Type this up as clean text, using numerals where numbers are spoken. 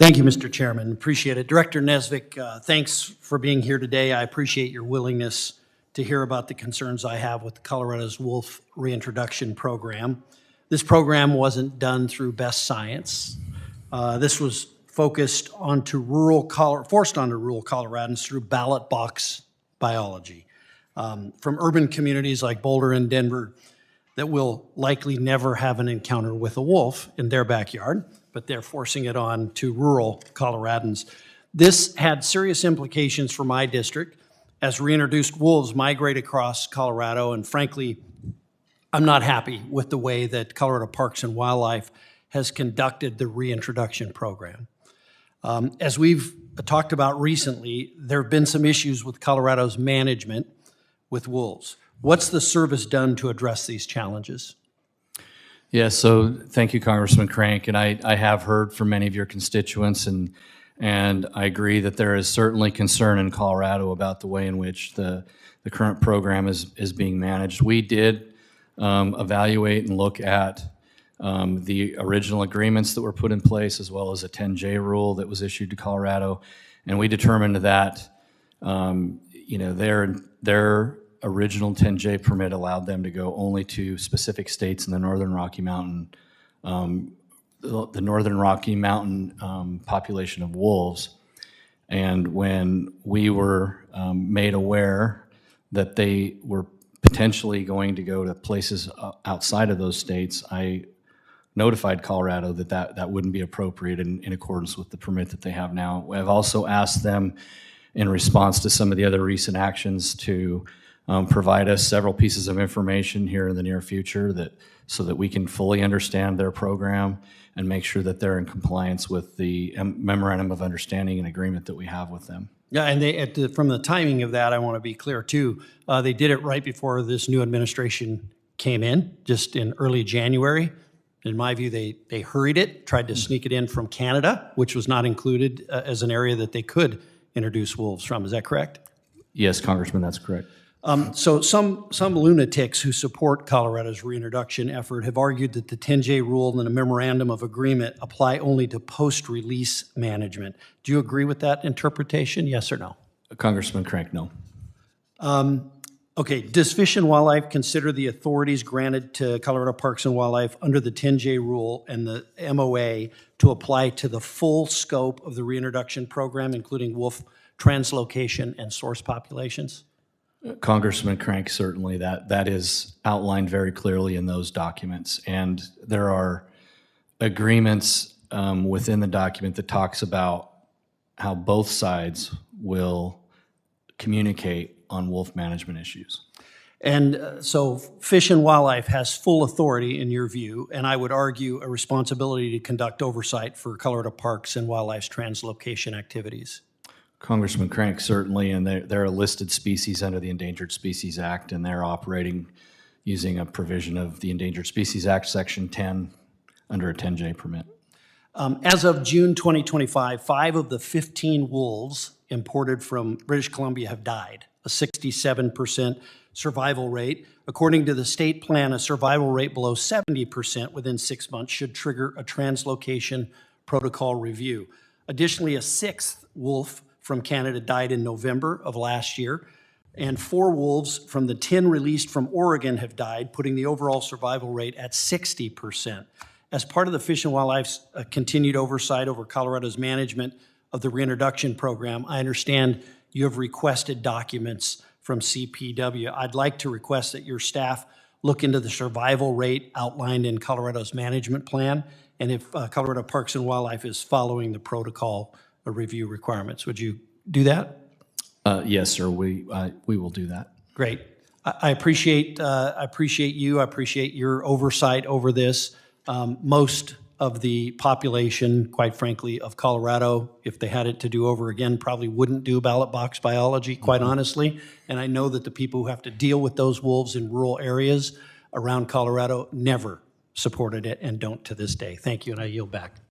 Thank you, Mr. Chairman. Appreciate it. Director Nesvik, thanks for being here today. I appreciate your willingness to hear about the concerns I have with Colorado's wolf reintroduction program. This program wasn't done through best science. This was forced onto rural Coloradans through ballot box biology. From urban communities like Boulder and Denver that will likely never have an encounter with a wolf in their backyard, but they're forcing it on to rural Coloradans. This had serious implications for my district as reintroduced wolves migrate across Colorado, and frankly, I'm not happy with the way that Colorado Parks and Wildlife has conducted the reintroduction program. As we've talked about recently, there have been some issues with Colorado's management with wolves. What's the service done to address these challenges? Yeah, so thank you, Congressman Crank, and I have heard from many of your constituents, and I agree that there is certainly concern in Colorado about the way in which the current program is being managed. We did evaluate and look at the original agreements that were put in place, as well as a 10J rule that was issued to Colorado, and we determined that their original 10J permit allowed them to go only to specific states in the Northern Rocky Mountain, the Northern Rocky Mountain population of wolves. And when we were made aware that they were potentially going to go to places outside of those states, I notified Colorado that wouldn't be appropriate in accordance with the permit that they have now. I've also asked them, in response to some of the other recent actions, to provide us several pieces of information here in the near future so that we can fully understand their program and make sure that they're in compliance with the memorandum of understanding and agreement that we have with them. Yeah, and from the timing of that, I want to be clear too. They did it right before this new administration came in, just in early January. In my view, they hurried it, tried to sneak it in from Canada, which was not included as an area that they could introduce wolves from. Is that correct? Yes, Congressman, that's correct. So some lunatics who support Colorado's reintroduction effort have argued that the 10J rule and the memorandum of agreement apply only to post-release management. Do you agree with that interpretation, yes or no? Congressman Crank, no. Okay, does Fish and Wildlife consider the authorities granted to Colorado Parks and Wildlife under the 10J rule and the MOA to apply to the full scope of the reintroduction program, including wolf translocation and source populations? Congressman Crank, certainly that is outlined very clearly in those documents, and there are agreements within the document that talks about how both sides will communicate on wolf management issues. And so Fish and Wildlife has full authority in your view, and I would argue a responsibility to conduct oversight for Colorado Parks and Wildlife's translocation activities. Congressman Crank, certainly, and they're a listed species under the Endangered Species Act, and they're operating using a provision of the Endangered Species Act, Section 10, under a 10J permit. As of June 2025, 5 of the 15 wolves imported from British Columbia have died, a 67% survival rate. According to the state plan, a survival rate below 70% within 6 months should trigger a translocation protocol review. Additionally, a 6th wolf from Canada died in November of last year, and 4 wolves from the 10 released from Oregon have died, putting the overall survival rate at 60%. As part of the Fish and Wildlife's continued oversight over Colorado's management of the reintroduction program, I understand you have requested documents from CPW. I'd like to request that your staff look into the survival rate outlined in Colorado's management plan, and if Colorado Parks and Wildlife is following the protocol review requirements. Would you do that? Yes, sir. We will do that. Great. I appreciate you. I appreciate your oversight over this. Most of the population, quite frankly, of Colorado, if they had it to do over again, probably wouldn't do ballot box biology, quite honestly. And I know that the people who have to deal with those wolves in rural areas around Colorado never supported it and don't to this day. Thank you, and I yield back.